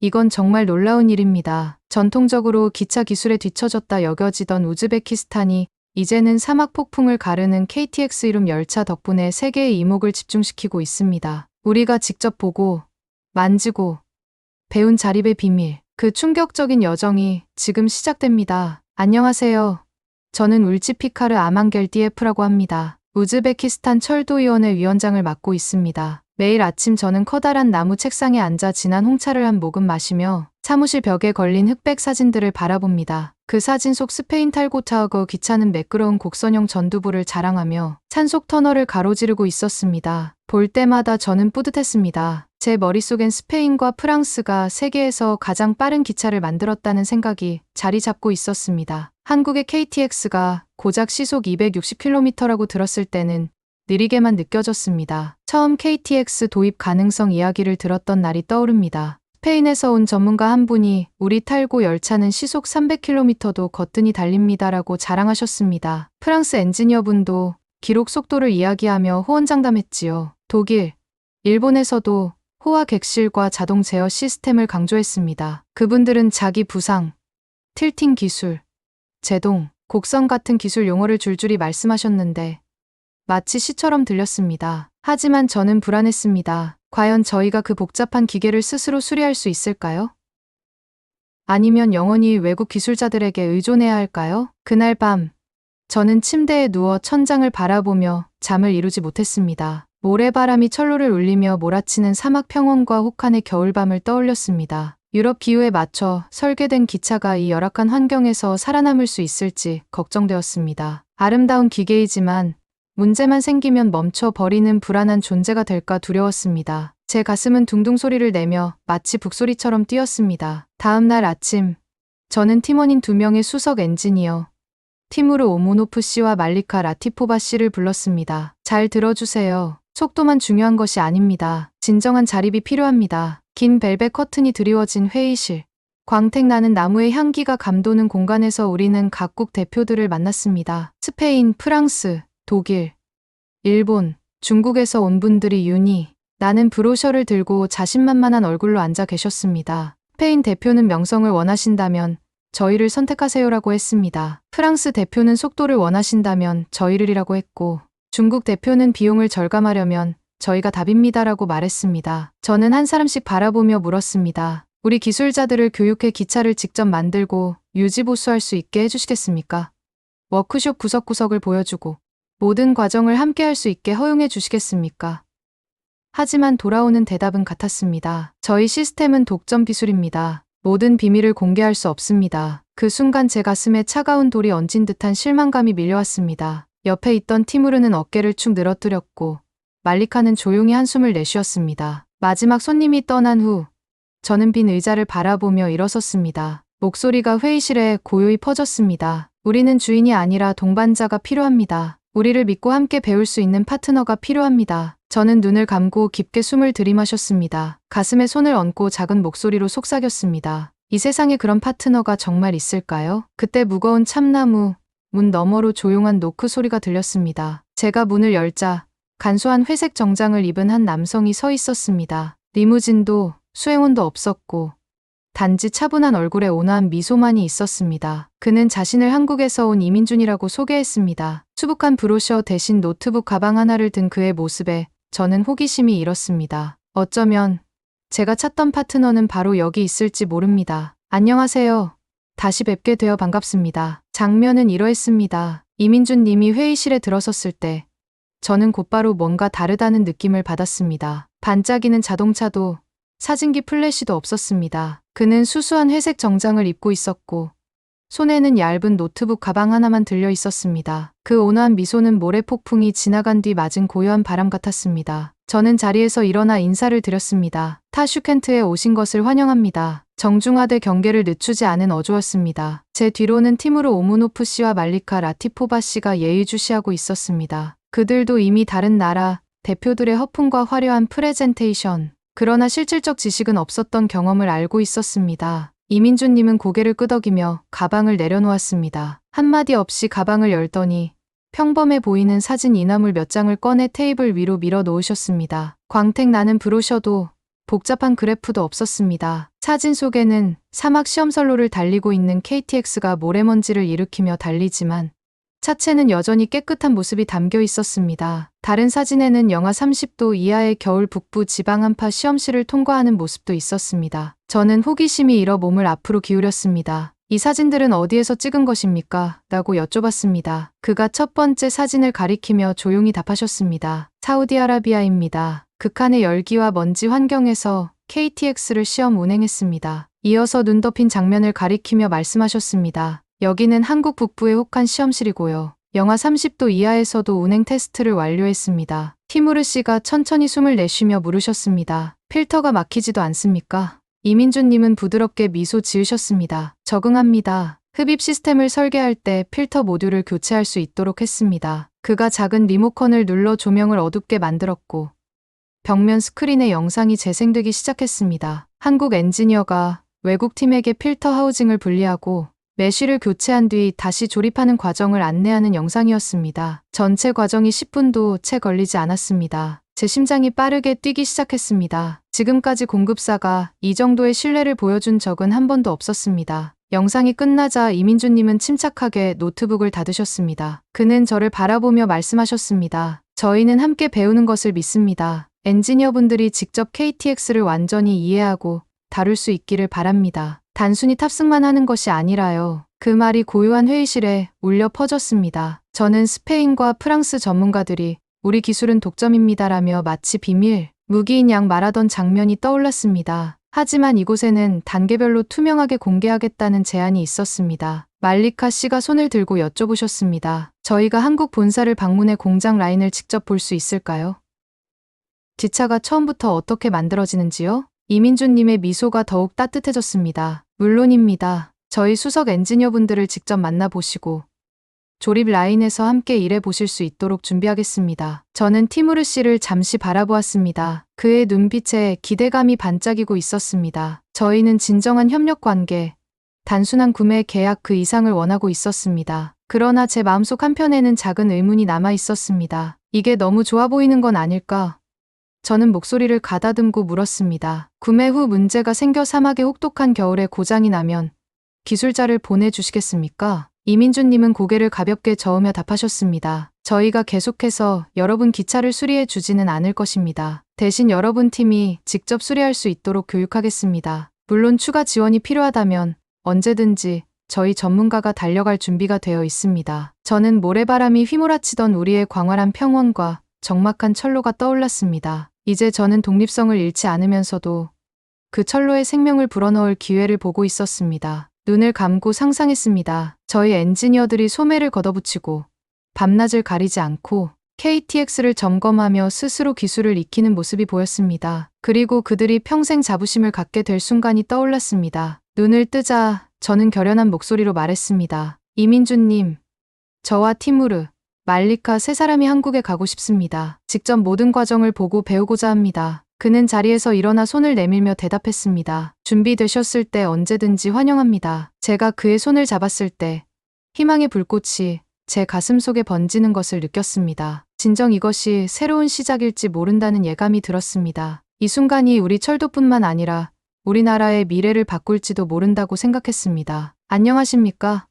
이건 정말 놀라운 일입니다. 전통적으로 기차 기술에 뒤처졌다 여겨지던 우즈베키스탄이 이제는 사막 폭풍을 가르는 KTX 이름 열차 덕분에 세계의 이목을 집중시키고 있습니다. 우리가 직접 보고, 만지고, 배운 자립의 비밀, 그 충격적인 여정이 지금 시작됩니다. 안녕하세요. 저는 울치피카르 아만겔디예프라고 합니다. 우즈베키스탄 철도위원회 위원장을 맡고 있습니다. 매일 아침 저는 커다란 나무 책상에 앉아 진한 홍차를 한 모금 마시며 사무실 벽에 걸린 흑백 사진들을 바라봅니다. 그 사진 속 스페인 탈고타하고 기차는 매끄러운 곡선형 전두부를 자랑하며 산속 터널을 가로지르고 있었습니다. 볼 때마다 저는 뿌듯했습니다. 제 머릿속엔 스페인과 프랑스가 세계에서 가장 빠른 기차를 만들었다는 생각이 자리 잡고 있었습니다. 한국의 KTX가 고작 시속 260km라고 들었을 때는 느리게만 느껴졌습니다. 처음 KTX 도입 가능성 이야기를 들었던 날이 떠오릅니다. 스페인에서 온 전문가 한 분이 우리 탈고 열차는 시속 300km도 거뜬히 달립니다라고 자랑하셨습니다. 프랑스 엔지니어분도 기록 속도를 이야기하며 호언장담했지요. 독일, 일본에서도 호화 객실과 자동 제어 시스템을 강조했습니다. 그분들은 자기 부상, 틸팅 기술, 제동, 곡선 같은 기술 용어를 줄줄이 말씀하셨는데 마치 시처럼 들렸습니다. 하지만 저는 불안했습니다. 과연 저희가 그 복잡한 기계를 스스로 수리할 수 있을까요? 아니면 영원히 외국 기술자들에게 의존해야 할까요? 그날 밤, 저는 침대에 누워 천장을 바라보며 잠을 이루지 못했습니다. 모래바람이 철로를 울리며 몰아치는 사막 평원과 혹한의 겨울밤을 떠올렸습니다. 유럽 기후에 맞춰 설계된 기차가 이 열악한 환경에서 살아남을 수 있을지 걱정되었습니다. 아름다운 기계이지만 문제만 생기면 멈춰버리는 불안한 존재가 될까 두려웠습니다. 제 가슴은 둥둥 소리를 내며 마치 북소리처럼 뛰었습니다. 다음 날 아침, 저는 팀원인 2명의 수석 엔지니어, 티무르 오모노프 씨와 말리카 라티포바 씨를 불렀습니다. 잘 들어주세요. 속도만 중요한 것이 아닙니다. 진정한 자립이 필요합니다. 긴 벨벳 커튼이 드리워진 회의실. 광택 나는 나무의 향기가 감도는 공간에서 우리는 각국 대표들을 만났습니다. 스페인, 프랑스, 독일, 일본, 중국에서 온 분들이 유니, 나는 브로셔를 들고 자신만만한 얼굴로 앉아 계셨습니다. 스페인 대표는 명성을 원하신다면 저희를 선택하세요라고 했습니다. 프랑스 대표는 속도를 원하신다면 저희를이라고 했고, 중국 대표는 비용을 절감하려면 저희가 답입니다라고 말했습니다. 저는 한 사람씩 바라보며 물었습니다. 우리 기술자들을 교육해 기차를 직접 만들고 유지보수할 수 있게 해주시겠습니까? 워크숍 구석구석을 보여주고 모든 과정을 함께 할 수 있게 허용해 주시겠습니까? 하지만 돌아오는 대답은 같았습니다. 저희 시스템은 독점 기술입니다. 모든 비밀을 공개할 수 없습니다. 그 순간 제 가슴에 차가운 돌이 얹힌 듯한 실망감이 밀려왔습니다. 옆에 있던 티무르는 어깨를 축 늘어뜨렸고 말리카는 조용히 한숨을 내쉬었습니다. 마지막 손님이 떠난 후 저는 빈 의자를 바라보며 일어섰습니다. 목소리가 회의실에 고요히 퍼졌습니다. 우리는 주인이 아니라 동반자가 필요합니다. 우리를 믿고 함께 배울 수 있는 파트너가 필요합니다. 저는 눈을 감고 깊게 숨을 들이마셨습니다. 가슴에 손을 얹고 작은 목소리로 속삭였습니다. 이 세상에 그런 파트너가 정말 있을까요? 그때 무거운 참나무, 문 너머로 조용한 노크 소리가 들렸습니다. 제가 문을 열자 간소한 회색 정장을 입은 한 남성이 서 있었습니다. 리무진도 수행원도 없었고 단지 차분한 얼굴에 온화한 미소만이 있었습니다. 그는 자신을 한국에서 온 이민준이라고 소개했습니다. 수북한 브로셔 대신 노트북 가방 하나를 든 그의 모습에 저는 호기심이 일었습니다. 어쩌면 제가 찾던 파트너는 바로 여기 있을지 모릅니다. 안녕하세요. 다시 뵙게 되어 반갑습니다. 장면은 이러했습니다. 이민준 님이 회의실에 들어섰을 때 저는 곧바로 뭔가 다르다는 느낌을 받았습니다. 반짝이는 자동차도 사진기 플래시도 없었습니다. 그는 수수한 회색 정장을 입고 있었고 손에는 얇은 노트북 가방 하나만 들려 있었습니다. 그 온화한 미소는 모래폭풍이 지나간 뒤 맞은 고요한 바람 같았습니다. 저는 자리에서 일어나 인사를 드렸습니다. 타슈켄트에 오신 것을 환영합니다. 정중하되 경계를 늦추지 않은 어조였습니다. 제 뒤로는 티무르 오무노프 씨와 말리카 라티포바 씨가 예의주시하고 있었습니다. 그들도 이미 다른 나라 대표들의 허풍과 화려한 프레젠테이션, 그러나 실질적 지식은 없었던 경험을 알고 있었습니다. 이민준님은 고개를 끄덕이며 가방을 내려놓았습니다. 한마디 없이 가방을 열더니 평범해 보이는 사진 이나물 몇 장을 꺼내 테이블 위로 밀어 놓으셨습니다. 광택 나는 브로셔도 복잡한 그래프도 없었습니다. 사진 속에는 사막 시험선로를 달리고 있는 KTX가 모래먼지를 일으키며 달리지만 차체는 여전히 깨끗한 모습이 담겨 있었습니다. 다른 사진에는 영하 30도 이하의 겨울 북부 지방 한파 시험실을 통과하는 모습도 있었습니다. 저는 호기심이 일어 몸을 앞으로 기울였습니다. 이 사진들은 어디에서 찍은 것입니까? 라고 여쭤봤습니다. 그가 첫 번째 사진을 가리키며 조용히 답하셨습니다. 사우디아라비아입니다. 극한의 열기와 먼지 환경에서 KTX를 시험 운행했습니다. 이어서 눈 덮인 장면을 가리키며 말씀하셨습니다. 여기는 한국 북부의 혹한 시험실이고요. 영하 30도 이하에서도 운행 테스트를 완료했습니다. 티무르 씨가 천천히 숨을 내쉬며 물으셨습니다. 필터가 막히지도 않습니까? 이민주님은 부드럽게 미소 지으셨습니다. 적응합니다. 흡입 시스템을 설계할 때 필터 모듈을 교체할 수 있도록 했습니다. 그가 작은 리모컨을 눌러 조명을 어둡게 만들었고 벽면 스크린에 영상이 재생되기 시작했습니다. 한국 엔지니어가 외국 팀에게 필터 하우징을 분리하고 메쉬를 교체한 뒤 다시 조립하는 과정을 안내하는 영상이었습니다. 전체 과정이 10분도 채 걸리지 않았습니다. 제 심장이 빠르게 뛰기 시작했습니다. 지금까지 공급사가 이 정도의 신뢰를 보여준 적은 한 번도 없었습니다. 영상이 끝나자 이민주님은 침착하게 노트북을 닫으셨습니다. 그는 저를 바라보며 말씀하셨습니다. 저희는 함께 배우는 것을 믿습니다. 엔지니어분들이 직접 KTX를 완전히 이해하고 다룰 수 있기를 바랍니다. 단순히 탑승만 하는 것이 아니라요. 그 말이 고요한 회의실에 울려 퍼졌습니다. 저는 스페인과 프랑스 전문가들이 우리 기술은 독점입니다라며 마치 비밀, 무기인 양 말하던 장면이 떠올랐습니다. 하지만 이곳에는 단계별로 투명하게 공개하겠다는 제안이 있었습니다. 말리카 씨가 손을 들고 여쭤보셨습니다. 저희가 한국 본사를 방문해 공장 라인을 직접 볼 수 있을까요? 기차가 처음부터 어떻게 만들어지는지요? 이민주님의 미소가 더욱 따뜻해졌습니다. 물론입니다. 저희 수석 엔지니어분들을 직접 만나보시고 조립 라인에서 함께 일해보실 수 있도록 준비하겠습니다. 저는 티무르 씨를 잠시 바라보았습니다. 그의 눈빛에 기대감이 반짝이고 있었습니다. 저희는 진정한 협력 관계, 단순한 구매 계약 그 이상을 원하고 있었습니다. 그러나 제 마음속 한편에는 작은 의문이 남아 있었습니다. 이게 너무 좋아 보이는 건 아닐까? 저는 목소리를 가다듬고 물었습니다. 구매 후 문제가 생겨 사막의 혹독한 겨울에 고장이 나면 기술자를 보내주시겠습니까? 이민주님은 고개를 가볍게 저으며 답하셨습니다. 저희가 계속해서 여러분 기차를 수리해 주지는 않을 것입니다. 대신 여러분 팀이 직접 수리할 수 있도록 교육하겠습니다. 물론 추가 지원이 필요하다면 언제든지 저희 전문가가 달려갈 준비가 되어 있습니다. 저는 모래바람이 휘몰아치던 우리의 광활한 평원과 적막한 철로가 떠올랐습니다. 이제 저는 독립성을 잃지 않으면서도 그 철로에 생명을 불어넣을 기회를 보고 있었습니다. 눈을 감고 상상했습니다. 저희 엔지니어들이 소매를 걷어붙이고 밤낮을 가리지 않고 KTX를 점검하며 스스로 기술을 익히는 모습이 보였습니다. 그리고 그들이 평생 자부심을 갖게 될 순간이 떠올랐습니다. 눈을 뜨자 저는 결연한 목소리로 말했습니다. 이민주님, 저와 티무르, 말리카 세 사람이 한국에 가고 싶습니다. 직접 모든 과정을 보고 배우고자 합니다. 그는 자리에서 일어나 손을 내밀며 대답했습니다. 준비되셨을 때 언제든지 환영합니다. 제가 그의 손을 잡았을 때 희망의 불꽃이 제 가슴 속에 번지는 것을 느꼈습니다. 진정 이것이 새로운 시작일지 모른다는 예감이 들었습니다. 이 순간이 우리 철도뿐만 아니라 우리나라의 미래를 바꿀지도 모른다고 생각했습니다. 안녕하십니까?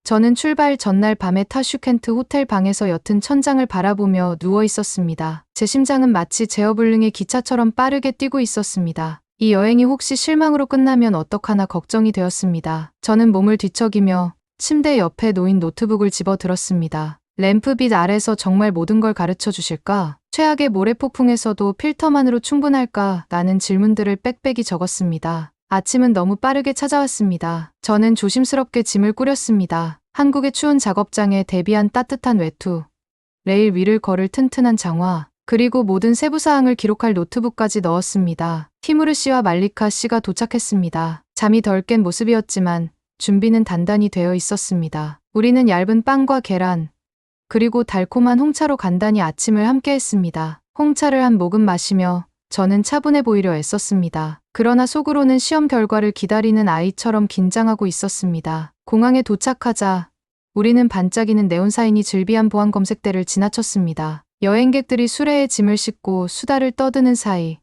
저는 출발 전날 밤에 타슈켄트 호텔 방에서 옅은 천장을 바라보며 누워 있었습니다. 제 심장은 마치 제어불능의 기차처럼 빠르게 뛰고 있었습니다. 이 여행이 혹시 실망으로 끝나면 어떡하나 걱정이 되었습니다. 저는 몸을 뒤척이며 침대 옆에 놓인 노트북을 집어 들었습니다. 램프빛 아래서 정말 모든 걸 가르쳐 주실까? 최악의 모래폭풍에서도 필터만으로 충분할까? 라는 질문들을 빽빽이 적었습니다. 아침은 너무 빠르게 찾아왔습니다. 저는 조심스럽게 짐을 꾸렸습니다. 한국의 추운 작업장에 대비한 따뜻한 외투, 레일 위를 걸을 튼튼한 장화, 그리고 모든 세부사항을 기록할 노트북까지 넣었습니다. 티무르 씨와 말리카 씨가 도착했습니다. 잠이 덜 깬 모습이었지만 준비는 단단히 되어 있었습니다. 우리는 얇은 빵과 계란, 그리고 달콤한 홍차로 간단히 아침을 함께 했습니다. 홍차를 한 모금 마시며 저는 차분해 보이려 애썼습니다. 그러나 속으로는 시험 결과를 기다리는 아이처럼 긴장하고 있었습니다. 공항에 도착하자 우리는 반짝이는 네온사인이 즐비한 보안 검색대를 지나쳤습니다. 여행객들이 수레에 짐을 싣고 수다를 떠드는 사이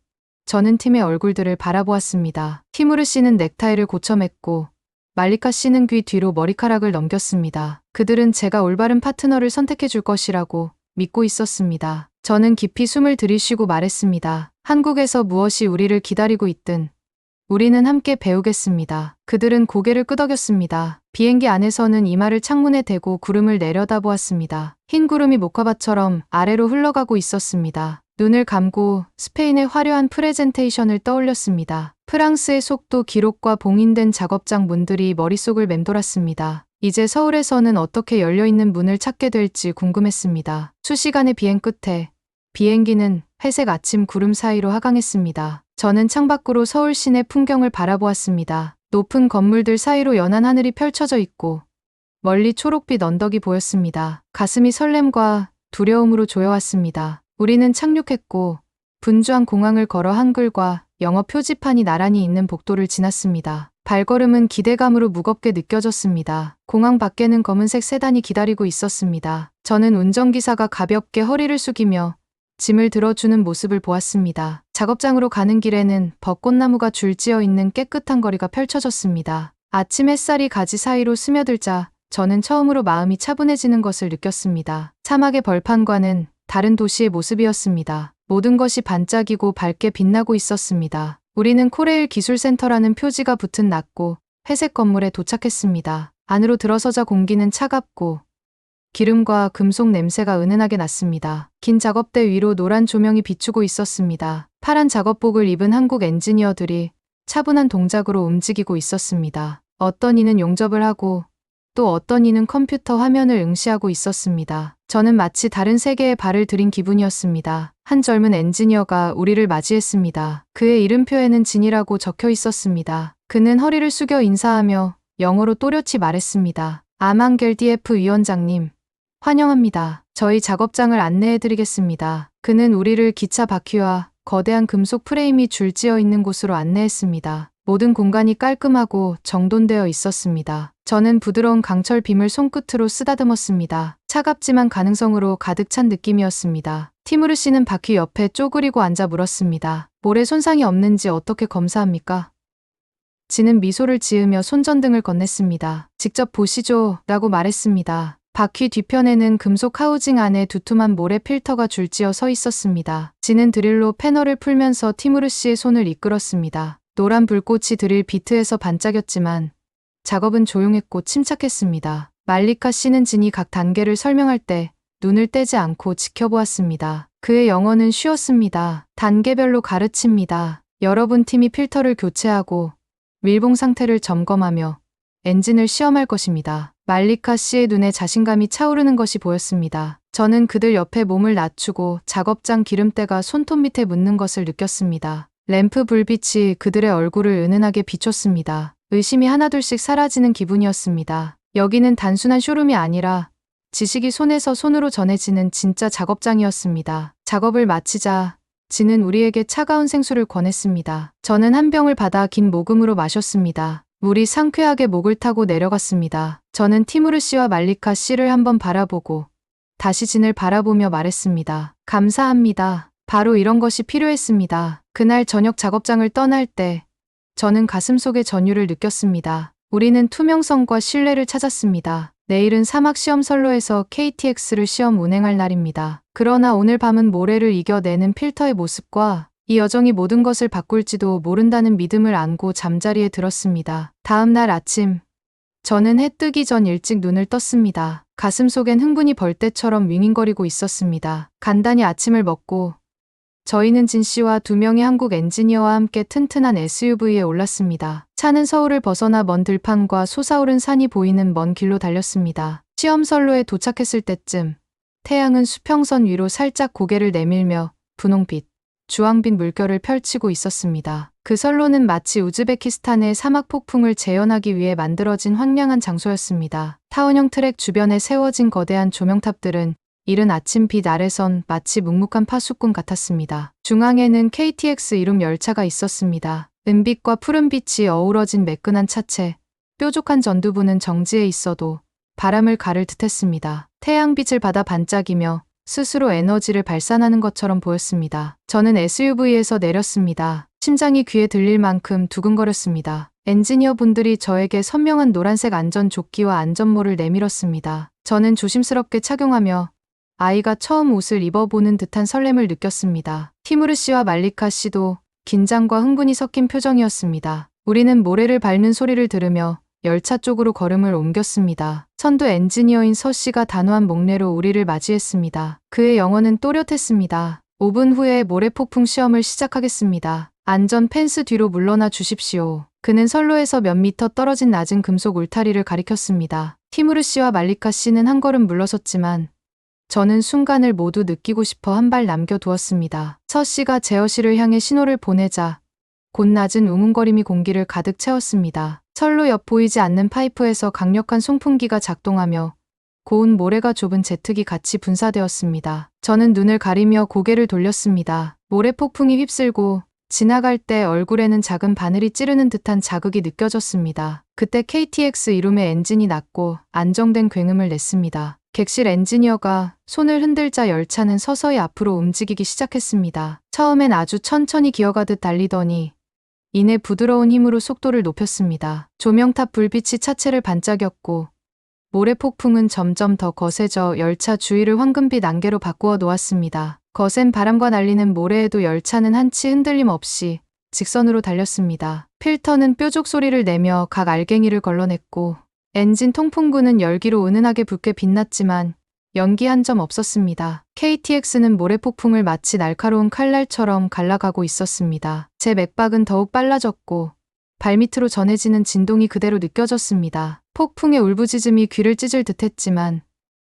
저는 팀의 얼굴들을 바라보았습니다. 티무르 씨는 넥타이를 고쳐맸고 말리카 씨는 귀 뒤로 머리카락을 넘겼습니다. 그들은 제가 올바른 파트너를 선택해 줄 것이라고 믿고 있었습니다. 저는 깊이 숨을 들이쉬고 말했습니다. 한국에서 무엇이 우리를 기다리고 있든 우리는 함께 배우겠습니다. 그들은 고개를 끄덕였습니다. 비행기 안에서는 이마를 창문에 대고 구름을 내려다보았습니다. 흰 구름이 목화밭처럼 아래로 흘러가고 있었습니다. 눈을 감고 스페인의 화려한 프레젠테이션을 떠올렸습니다. 프랑스의 속도 기록과 봉인된 작업장 문들이 머릿속을 맴돌았습니다. 이제 서울에서는 어떻게 열려있는 문을 찾게 될지 궁금했습니다. 수시간의 비행 끝에 비행기는 회색 아침 구름 사이로 하강했습니다. 저는 창밖으로 서울 시내 풍경을 바라보았습니다. 높은 건물들 사이로 연한 하늘이 펼쳐져 있고 멀리 초록빛 언덕이 보였습니다. 가슴이 설렘과 두려움으로 조여왔습니다. 우리는 착륙했고 분주한 공항을 걸어 한글과 영어 표지판이 나란히 있는 복도를 지났습니다. 발걸음은 기대감으로 무겁게 느껴졌습니다. 공항 밖에는 검은색 세단이 기다리고 있었습니다. 저는 운전기사가 가볍게 허리를 숙이며 짐을 들어주는 모습을 보았습니다. 작업장으로 가는 길에는 벚꽃나무가 줄지어 있는 깨끗한 거리가 펼쳐졌습니다. 아침 햇살이 가지 사이로 스며들자 저는 처음으로 마음이 차분해지는 것을 느꼈습니다. 사막의 벌판과는 다른 도시의 모습이었습니다. 모든 것이 반짝이고 밝게 빛나고 있었습니다. 우리는 코레일 기술센터라는 표지가 붙은 낮고 회색 건물에 도착했습니다. 안으로 들어서자 공기는 차갑고 기름과 금속 냄새가 은은하게 났습니다. 긴 작업대 위로 노란 조명이 비추고 있었습니다. 파란 작업복을 입은 한국 엔지니어들이 차분한 동작으로 움직이고 있었습니다. 어떤 이는 용접을 하고 또 어떤 이는 컴퓨터 화면을 응시하고 있었습니다. 저는 마치 다른 세계에 발을 들인 기분이었습니다. 한 젊은 엔지니어가 우리를 맞이했습니다. 그의 이름표에는 진이라고 적혀 있었습니다. 그는 허리를 숙여 인사하며 영어로 또렷이 말했습니다. 아망겔 DF 위원장님, 환영합니다. 저희 작업장을 안내해드리겠습니다. 그는 우리를 기차 바퀴와 거대한 금속 프레임이 줄지어 있는 곳으로 안내했습니다. 모든 공간이 깔끔하고 정돈되어 있었습니다. 저는 부드러운 강철 빔을 손끝으로 쓰다듬었습니다. 차갑지만 가능성으로 가득 찬 느낌이었습니다. 티무르 씨는 바퀴 옆에 쪼그리고 앉아 물었습니다. 모래 손상이 없는지 어떻게 검사합니까? 진은 미소를 지으며 손전등을 건넸습니다. 직접 보시죠 라고 말했습니다. 바퀴 뒤편에는 금속 하우징 안에 두툼한 모래 필터가 줄지어 서 있었습니다. 진은 드릴로 패널을 풀면서 티무르 씨의 손을 이끌었습니다. 노란 불꽃이 드릴 비트에서 반짝였지만 작업은 조용했고 침착했습니다. 말리카 씨는 진이 각 단계를 설명할 때 눈을 떼지 않고 지켜보았습니다. 그의 영어는 쉬웠습니다. 단계별로 가르칩니다. 여러분 팀이 필터를 교체하고 밀봉 상태를 점검하며 엔진을 시험할 것입니다. 말리카 씨의 눈에 자신감이 차오르는 것이 보였습니다. 저는 그들 옆에 몸을 낮추고 작업장 기름때가 손톱 밑에 묻는 것을 느꼈습니다. 램프 불빛이 그들의 얼굴을 은은하게 비췄습니다. 의심이 하나둘씩 사라지는 기분이었습니다. 여기는 단순한 쇼룸이 아니라 지식이 손에서 손으로 전해지는 진짜 작업장이었습니다. 작업을 마치자 진은 우리에게 차가운 생수를 권했습니다. 저는 한 병을 받아 긴 모금으로 마셨습니다. 물이 상쾌하게 목을 타고 내려갔습니다. 저는 티무르 씨와 말리카 씨를 한번 바라보고 다시 진을 바라보며 말했습니다. 감사합니다. 바로 이런 것이 필요했습니다. 그날 저녁 작업장을 떠날 때 저는 가슴속의 전율을 느꼈습니다. 우리는 투명성과 신뢰를 찾았습니다. 내일은 사막 시험 선로에서 KTX를 시험 운행할 날입니다. 그러나 오늘 밤은 모래를 이겨내는 필터의 모습과 이 여정이 모든 것을 바꿀지도 모른다는 믿음을 안고 잠자리에 들었습니다. 다음 날 아침, 저는 해 뜨기 전 일찍 눈을 떴습니다. 가슴속엔 흥분이 벌떼처럼 윙윙거리고 있었습니다. 간단히 아침을 먹고 저희는 진 씨와 2명의 한국 엔지니어와 함께 튼튼한 SUV에 올랐습니다. 차는 서울을 벗어나 먼 들판과 솟아오른 산이 보이는 먼 길로 달렸습니다. 시험선로에 도착했을 때쯤 태양은 수평선 위로 살짝 고개를 내밀며 분홍빛, 주황빛 물결을 펼치고 있었습니다. 그 선로는 마치 우즈베키스탄의 사막 폭풍을 재현하기 위해 만들어진 황량한 장소였습니다. 타원형 트랙 주변에 세워진 거대한 조명탑들은 이른 아침 빛 아래선 마치 묵묵한 파수꾼 같았습니다. 중앙에는 KTX 이름 열차가 있었습니다. 은빛과 푸른빛이 어우러진 매끈한 차체, 뾰족한 전두부는 정지해 있어도 바람을 가를 듯했습니다. 태양빛을 받아 반짝이며 스스로 에너지를 발산하는 것처럼 보였습니다. 저는 SUV에서 내렸습니다. 심장이 귀에 들릴 만큼 두근거렸습니다. 엔지니어 분들이 저에게 선명한 노란색 안전조끼와 안전모를 내밀었습니다. 저는 조심스럽게 착용하며 아이가 처음 옷을 입어보는 듯한 설렘을 느꼈습니다. 티무르 씨와 말리카 씨도 긴장과 흥분이 섞인 표정이었습니다. 우리는 모래를 밟는 소리를 들으며 열차 쪽으로 걸음을 옮겼습니다. 선두 엔지니어인 서 씨가 단호한 목례로 우리를 맞이했습니다. 그의 영어는 또렷했습니다. 5분 후에 모래폭풍 시험을 시작하겠습니다. 안전 펜스 뒤로 물러나 주십시오. 그는 선로에서 몇 미터 떨어진 낮은 금속 울타리를 가리켰습니다. 티무르 씨와 말리카 씨는 한 걸음 물러섰지만 저는 순간을 모두 느끼고 싶어 한 발 남겨두었습니다. 서 씨가 제어 씨를 향해 신호를 보내자 곧 낮은 웅웅거림이 공기를 가득 채웠습니다. 선로 옆 보이지 않는 파이프에서 강력한 송풍기가 작동하며 고운 모래가 좁은 제트기 같이 분사되었습니다. 저는 눈을 가리며 고개를 돌렸습니다. 모래 폭풍이 휩쓸고 지나갈 때 얼굴에는 작은 바늘이 찌르는 듯한 자극이 느껴졌습니다. 그때 KTX 이룸의 엔진이 났고 안정된 굉음을 냈습니다. 객실 엔지니어가 손을 흔들자 열차는 서서히 앞으로 움직이기 시작했습니다. 처음엔 아주 천천히 기어가듯 달리더니 이내 부드러운 힘으로 속도를 높였습니다. 조명탑 불빛이 차체를 반짝였고 모래폭풍은 점점 더 거세져 열차 주위를 황금빛 안개로 바꾸어 놓았습니다. 거센 바람과 날리는 모래에도 열차는 한치 흔들림 없이 직선으로 달렸습니다. 필터는 뾰족 소리를 내며 각 알갱이를 걸러냈고 엔진 통풍구는 열기로 은은하게 붉게 빛났지만 연기 한 점 없었습니다. KTX는 모래폭풍을 마치 날카로운 칼날처럼 갈라가고 있었습니다. 제 맥박은 더욱 빨라졌고 발밑으로 전해지는 진동이 그대로 느껴졌습니다. 폭풍의 울부짖음이 귀를 찢을 듯했지만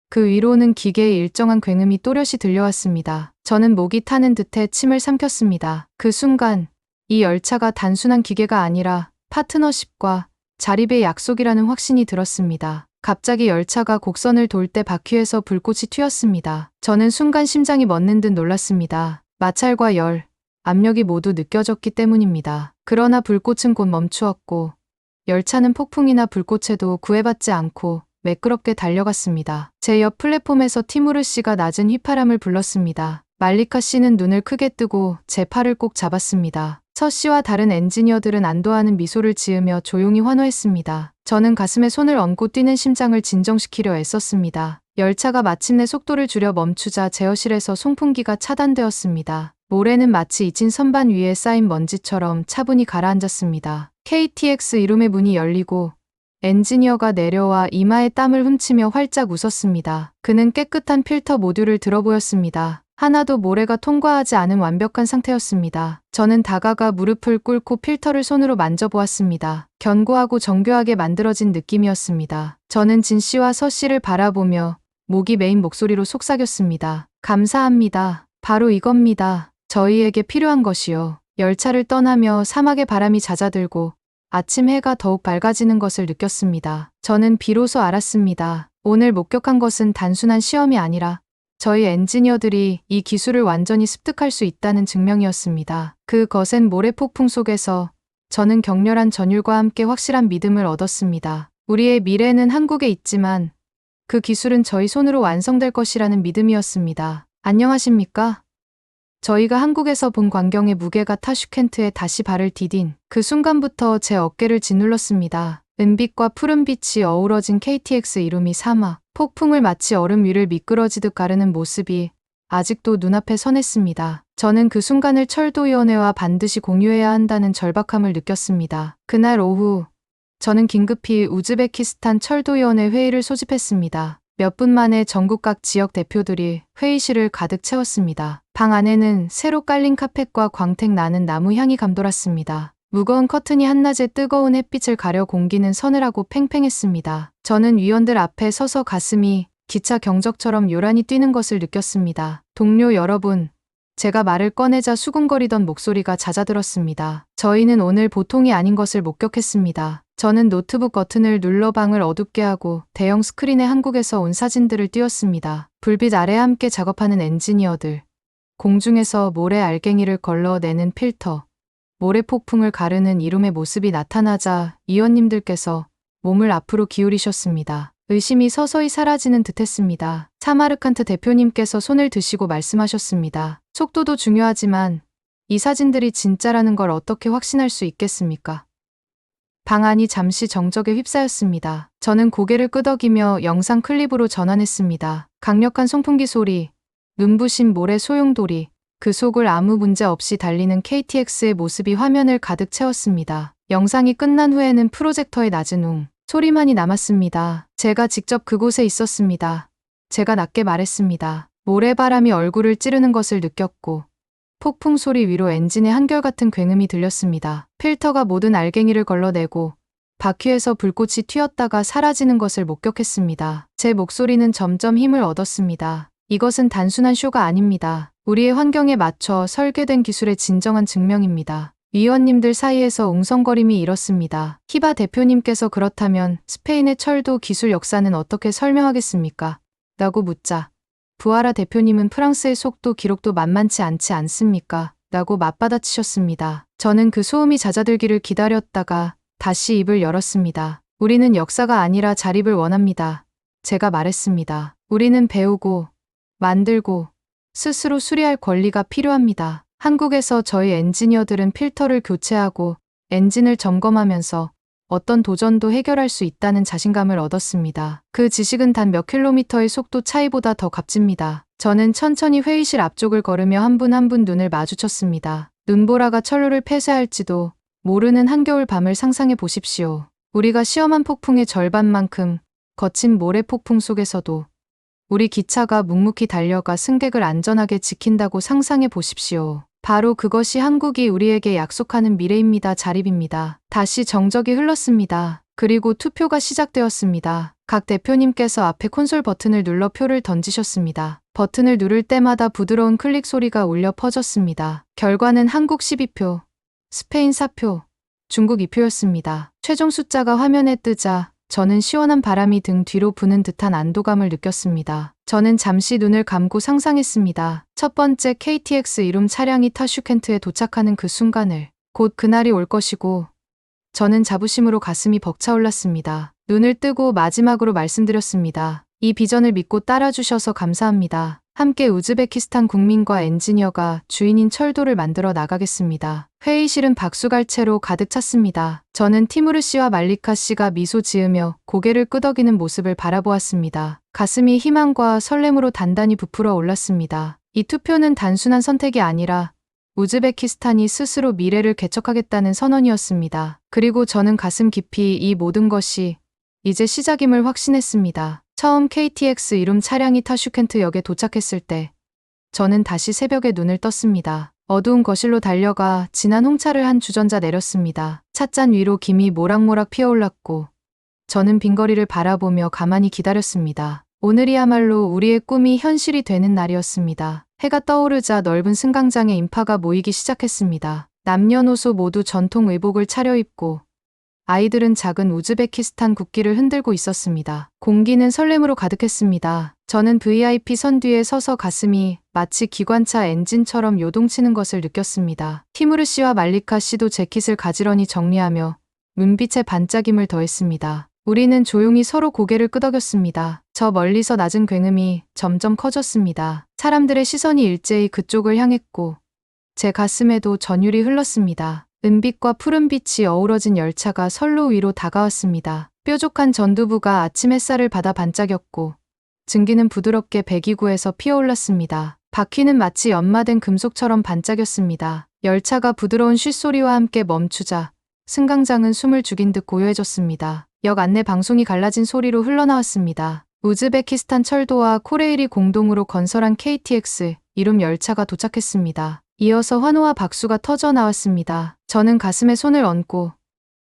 그 위로는 기계의 일정한 굉음이 또렷이 들려왔습니다. 저는 목이 타는 듯해 침을 삼켰습니다. 그 순간 이 열차가 단순한 기계가 아니라 파트너십과 자립의 약속이라는 확신이 들었습니다. 갑자기 열차가 곡선을 돌 때 바퀴에서 불꽃이 튀었습니다. 저는 순간 심장이 멎는 듯 놀랐습니다. 마찰과 열, 압력이 모두 느껴졌기 때문입니다. 그러나 불꽃은 곧 멈추었고 열차는 폭풍이나 불꽃에도 구애받지 않고 매끄럽게 달려갔습니다. 제 옆 플랫폼에서 티무르 씨가 낮은 휘파람을 불렀습니다. 말리카 씨는 눈을 크게 뜨고 제 팔을 꼭 잡았습니다. 서 씨와 다른 엔지니어들은 안도하는 미소를 지으며 조용히 환호했습니다. 저는 가슴에 손을 얹고 뛰는 심장을 진정시키려 애썼습니다. 열차가 마침내 속도를 줄여 멈추자 제어실에서 송풍기가 차단되었습니다. 모래는 마치 잊힌 선반 위에 쌓인 먼지처럼 차분히 가라앉았습니다. KTX 이룸의 문이 열리고 엔지니어가 내려와 이마에 땀을 훔치며 활짝 웃었습니다. 그는 깨끗한 필터 모듈을 들어 보였습니다. 하나도 모래가 통과하지 않은 완벽한 상태였습니다. 저는 다가가 무릎을 꿇고 필터를 손으로 만져보았습니다. 견고하고 정교하게 만들어진 느낌이었습니다. 저는 진 씨와 서 씨를 바라보며 목이 메인 목소리로 속삭였습니다. 감사합니다. 바로 이겁니다. 저희에게 필요한 것이요. 열차를 떠나며 사막의 바람이 잦아들고 아침 해가 더욱 밝아지는 것을 느꼈습니다. 저는 비로소 알았습니다. 오늘 목격한 것은 단순한 시험이 아니라 저희 엔지니어들이 이 기술을 완전히 습득할 수 있다는 증명이었습니다. 그 거센 모래폭풍 속에서 저는 격렬한 전율과 함께 확실한 믿음을 얻었습니다. 우리의 미래는 한국에 있지만 그 기술은 저희 손으로 완성될 것이라는 믿음이었습니다. 안녕하십니까? 저희가 한국에서 본 광경의 무게가 타슈켄트에 다시 발을 디딘 그 순간부터 제 어깨를 짓눌렀습니다. 은빛과 푸른빛이 어우러진 KTX 이룸이 사막, 폭풍을 마치 얼음 위를 미끄러지듯 가르는 모습이 아직도 눈앞에 선했습니다. 저는 그 순간을 철도위원회와 반드시 공유해야 한다는 절박함을 느꼈습니다. 그날 오후, 저는 긴급히 우즈베키스탄 철도위원회 회의를 소집했습니다. 몇 분 만에 전국 각 지역 대표들이 회의실을 가득 채웠습니다. 방 안에는 새로 깔린 카펫과 광택 나는 나무 향이 감돌았습니다. 무거운 커튼이 한낮의 뜨거운 햇빛을 가려 공기는 서늘하고 팽팽했습니다. 저는 위원들 앞에 서서 가슴이 기차 경적처럼 요란히 뛰는 것을 느꼈습니다. 동료 여러분, 제가 말을 꺼내자 수군거리던 목소리가 잦아들었습니다. 저희는 오늘 보통이 아닌 것을 목격했습니다. 저는 노트북 버튼을 눌러 방을 어둡게 하고 대형 스크린에 한국에서 온 사진들을 띄웠습니다. 불빛 아래 함께 작업하는 엔지니어들, 공중에서 모래 알갱이를 걸러내는 필터, 모래폭풍을 가르는 이룸의 모습이 나타나자 위원님들께서 몸을 앞으로 기울이셨습니다. 의심이 서서히 사라지는 듯했습니다. 사마르칸트 대표님께서 손을 드시고 말씀하셨습니다. 속도도 중요하지만 이 사진들이 진짜라는 걸 어떻게 확신할 수 있겠습니까? 방 안이 잠시 정적에 휩싸였습니다. 저는 고개를 끄덕이며 영상 클립으로 전환했습니다. 강력한 송풍기 소리, 눈부신 모래 소용돌이, 그 속을 아무 문제 없이 달리는 KTX의 모습이 화면을 가득 채웠습니다. 영상이 끝난 후에는 프로젝터의 낮은 소리만이 남았습니다. 제가 직접 그곳에 있었습니다. 제가 낮게 말했습니다. 모래바람이 얼굴을 찌르는 것을 느꼈고 폭풍 소리 위로 엔진의 한결같은 굉음이 들렸습니다. 필터가 모든 알갱이를 걸러내고 바퀴에서 불꽃이 튀었다가 사라지는 것을 목격했습니다. 제 목소리는 점점 힘을 얻었습니다. 이것은 단순한 쇼가 아닙니다. 우리의 환경에 맞춰 설계된 기술의 진정한 증명입니다. 위원님들 사이에서 웅성거림이 일었습니다. 히바 대표님께서 그렇다면 스페인의 철도 기술 역사는 어떻게 설명하겠습니까? 라고 묻자 부아라 대표님은 프랑스의 속도 기록도 만만치 않지 않습니까? 라고 맞받아치셨습니다. 저는 그 소음이 잦아들기를 기다렸다가 다시 입을 열었습니다. 우리는 역사가 아니라 자립을 원합니다. 제가 말했습니다. 우리는 배우고 만들고 스스로 수리할 권리가 필요합니다. 한국에서 저희 엔지니어들은 필터를 교체하고 엔진을 점검하면서 어떤 도전도 해결할 수 있다는 자신감을 얻었습니다. 그 지식은 단 몇 킬로미터의 속도 차이보다 더 값집니다. 저는 천천히 회의실 앞쪽을 걸으며 한 분 한 분 눈을 마주쳤습니다. 눈보라가 철로를 폐쇄할지도 모르는 한겨울 밤을 상상해 보십시오. 우리가 시험한 폭풍의 절반만큼 거친 모래 폭풍 속에서도 우리 기차가 묵묵히 달려가 승객을 안전하게 지킨다고 상상해 보십시오. 바로 그것이 한국이 우리에게 약속하는 미래입니다. 자립입니다. 다시 정적이 흘렀습니다. 그리고 투표가 시작되었습니다. 각 대표님께서 앞에 콘솔 버튼을 눌러 표를 던지셨습니다. 버튼을 누를 때마다 부드러운 클릭 소리가 울려 퍼졌습니다. 결과는 한국 12표, 스페인 4표, 중국 2표였습니다. 최종 숫자가 화면에 뜨자 저는 시원한 바람이 등 뒤로 부는 듯한 안도감을 느꼈습니다. 저는 잠시 눈을 감고 상상했습니다. 첫 번째 KTX 이룸 차량이 타슈켄트에 도착하는 그 순간을 곧 그날이 올 것이고 저는 자부심으로 가슴이 벅차올랐습니다. 눈을 뜨고 마지막으로 말씀드렸습니다. 이 비전을 믿고 따라주셔서 감사합니다. 함께 우즈베키스탄 국민과 엔지니어가 주인인 철도를 만들어 나가겠습니다. 회의실은 박수갈채로 가득 찼습니다. 저는 티무르 씨와 말리카 씨가 미소 지으며 고개를 끄덕이는 모습을 바라보았습니다. 가슴이 희망과 설렘으로 단단히 부풀어 올랐습니다. 이 투표는 단순한 선택이 아니라 우즈베키스탄이 스스로 미래를 개척하겠다는 선언이었습니다. 그리고 저는 가슴 깊이 이 모든 것이 이제 시작임을 확신했습니다. 처음 KTX 이룸 차량이 타슈켄트 역에 도착했을 때 저는 다시 새벽에 눈을 떴습니다. 어두운 거실로 달려가 진한 홍차를 한 주전자 내렸습니다. 찻잔 위로 김이 모락모락 피어올랐고 저는 빈거리를 바라보며 가만히 기다렸습니다. 오늘이야말로 우리의 꿈이 현실이 되는 날이었습니다. 해가 떠오르자 넓은 승강장에 인파가 모이기 시작했습니다. 남녀노소 모두 전통 의복을 차려입고 아이들은 작은 우즈베키스탄 국기를 흔들고 있었습니다. 공기는 설렘으로 가득했습니다. 저는 VIP 선 뒤에 서서 가슴이 마치 기관차 엔진처럼 요동치는 것을 느꼈습니다. 티무르 씨와 말리카 씨도 재킷을 가지런히 정리하며 눈빛에 반짝임을 더했습니다. 우리는 조용히 서로 고개를 끄덕였습니다. 저 멀리서 낮은 굉음이 점점 커졌습니다. 사람들의 시선이 일제히 그쪽을 향했고 제 가슴에도 전율이 흘렀습니다. 은빛과 푸른빛이 어우러진 열차가 선로 위로 다가왔습니다. 뾰족한 전두부가 아침 햇살을 받아 반짝였고 증기는 부드럽게 배기구에서 피어올랐습니다. 바퀴는 마치 연마된 금속처럼 반짝였습니다. 열차가 부드러운 쉿소리와 함께 멈추자 승강장은 숨을 죽인 듯 고요해졌습니다. 역 안내 방송이 갈라진 소리로 흘러나왔습니다. 우즈베키스탄 철도와 코레일이 공동으로 건설한 KTX 이룸 열차가 도착했습니다. 이어서 환호와 박수가 터져 나왔습니다. 저는 가슴에 손을 얹고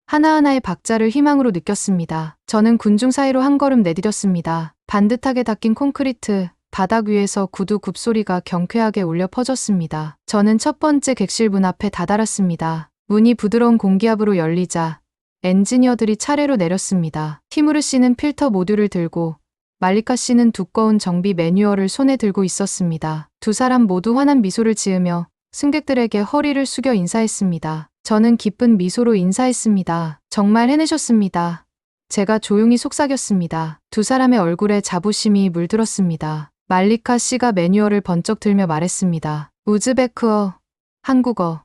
하나하나의 박자를 희망으로 느꼈습니다. 저는 군중 사이로 한 걸음 내디뎠습니다. 반듯하게 닦인 콘크리트 바닥 위에서 구두 굽소리가 경쾌하게 울려 퍼졌습니다. 저는 첫 번째 객실 문 앞에 다다랐습니다. 문이 부드러운 공기압으로 열리자 엔지니어들이 차례로 내렸습니다. 티무르 씨는 필터 모듈을 들고 말리카 씨는 두꺼운 정비 매뉴얼을 손에 들고 있었습니다. 두 사람 모두 환한 미소를 지으며 승객들에게 허리를 숙여 인사했습니다. 저는 기쁜 미소로 인사했습니다. 정말 해내셨습니다. 제가 조용히 속삭였습니다. 두 사람의 얼굴에 자부심이 물들었습니다. 말리카 씨가 매뉴얼을 번쩍 들며 말했습니다. 우즈베크어, 한국어,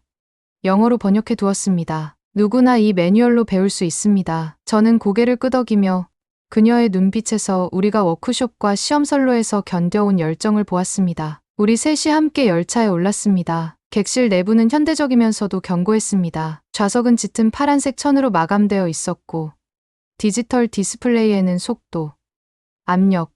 영어로 번역해 두었습니다. 누구나 이 매뉴얼로 배울 수 있습니다. 저는 고개를 끄덕이며 그녀의 눈빛에서 우리가 워크숍과 시험선로에서 견뎌온 열정을 보았습니다. 우리 셋이 함께 열차에 올랐습니다. 객실 내부는 현대적이면서도 견고했습니다. 좌석은 짙은 파란색 천으로 마감되어 있었고 디지털 디스플레이에는 속도, 압력,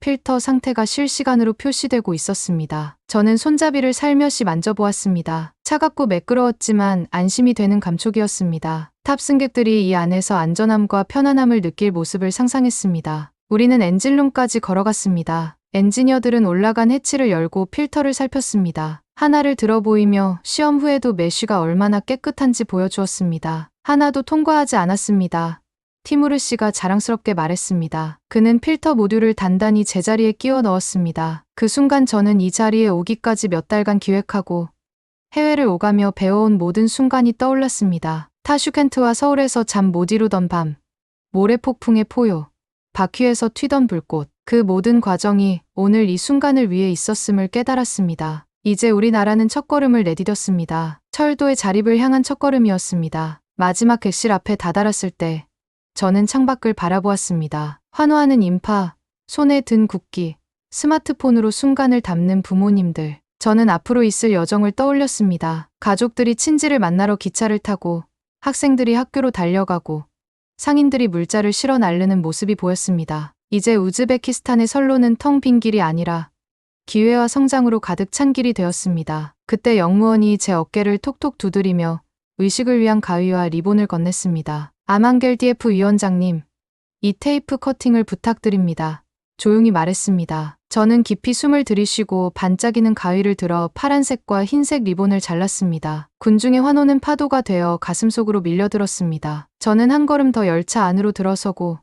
필터 상태가 실시간으로 표시되고 있었습니다. 저는 손잡이를 살며시 만져보았습니다. 차갑고 매끄러웠지만 안심이 되는 감촉이었습니다. 탑승객들이 이 안에서 안전함과 편안함을 느낄 모습을 상상했습니다. 우리는 엔진룸까지 걸어갔습니다. 엔지니어들은 올라간 해치를 열고 필터를 살폈습니다. 하나를 들어 보이며 시험 후에도 메쉬가 얼마나 깨끗한지 보여주었습니다. 하나도 통과하지 않았습니다. 티무르 씨가 자랑스럽게 말했습니다. 그는 필터 모듈을 단단히 제자리에 끼워 넣었습니다. 그 순간 저는 이 자리에 오기까지 몇 달간 기획하고 해외를 오가며 배워온 모든 순간이 떠올랐습니다. 타슈켄트와 서울에서 잠 못 이루던 밤, 모래폭풍의 포효, 바퀴에서 튀던 불꽃, 그 모든 과정이 오늘 이 순간을 위해 있었음을 깨달았습니다. 이제 우리나라는 첫걸음을 내디뎠습니다. 철도의 자립을 향한 첫걸음이었습니다. 마지막 객실 앞에 다다랐을 때 저는 창밖을 바라보았습니다. 환호하는 인파, 손에 든 국기, 스마트폰으로 순간을 담는 부모님들. 저는 앞으로 있을 여정을 떠올렸습니다. 가족들이 친지를 만나러 기차를 타고 학생들이 학교로 달려가고 상인들이 물자를 실어 나르는 모습이 보였습니다. 이제 우즈베키스탄의 선로는 텅 빈 길이 아니라 기회와 성장으로 가득 찬 길이 되었습니다. 그때 영무원이 제 어깨를 톡톡 두드리며 의식을 위한 가위와 리본을 건넸습니다. 아만겔디에프 위원장님, 이 테이프 커팅을 부탁드립니다. 조용히 말했습니다. 저는 깊이 숨을 들이쉬고 반짝이는 가위를 들어 파란색과 흰색 리본을 잘랐습니다. 군중의 환호는 파도가 되어 가슴속으로 밀려들었습니다. 저는 한 걸음 더 열차 안으로 들어서고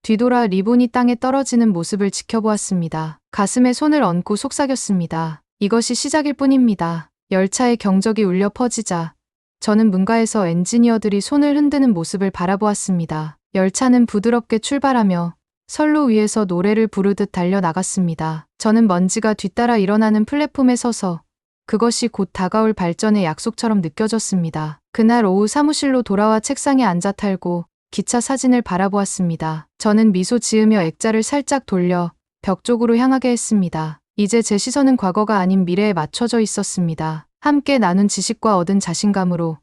뒤돌아 리본이 땅에 떨어지는 모습을 지켜보았습니다. 가슴에 손을 얹고 속삭였습니다. 이것이 시작일 뿐입니다. 열차의 경적이 울려 퍼지자 저는 문가에서 엔지니어들이 손을 흔드는 모습을 바라보았습니다. 열차는 부드럽게 출발하며 선로 위에서 노래를 부르듯 달려나갔습니다. 저는 먼지가 뒤따라 일어나는 플랫폼에 서서 그것이 곧 다가올 발전의 약속처럼 느껴졌습니다. 그날 오후 사무실로 돌아와 책상에 앉아 탈고 기차 사진을 바라보았습니다. 저는 미소 지으며 액자를 살짝 돌려 벽 쪽으로 향하게 했습니다. 이제 제 시선은 과거가 아닌 미래에 맞춰져 있었습니다. 함께 나눈 지식과 얻은 자신감으로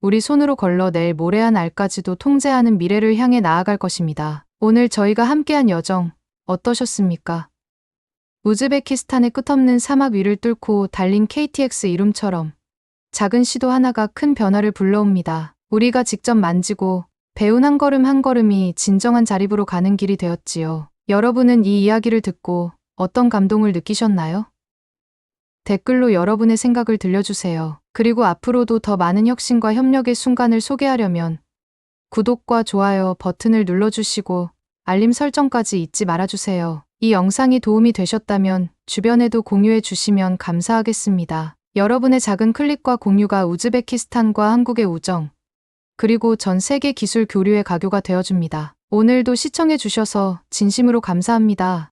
우리 손으로 걸러 내일 모레한 날까지도 통제하는 미래를 향해 나아갈 것입니다. 오늘 저희가 함께한 여정 어떠셨습니까? 우즈베키스탄의 끝없는 사막 위를 뚫고 달린 KTX 이름처럼 작은 시도 하나가 큰 변화를 불러옵니다. 우리가 직접 만지고 배운 한 걸음 한 걸음이 진정한 자립으로 가는 길이 되었지요. 여러분은 이 이야기를 듣고 어떤 감동을 느끼셨나요? 댓글로 여러분의 생각을 들려주세요. 그리고 앞으로도 더 많은 혁신과 협력의 순간을 소개하려면 구독과 좋아요 버튼을 눌러주시고 알림 설정까지 잊지 말아주세요. 이 영상이 도움이 되셨다면 주변에도 공유해 주시면 감사하겠습니다. 여러분의 작은 클릭과 공유가 우즈베키스탄과 한국의 우정, 그리고 전 세계 기술 교류의 가교가 되어줍니다. 오늘도 시청해 주셔서 진심으로 감사합니다.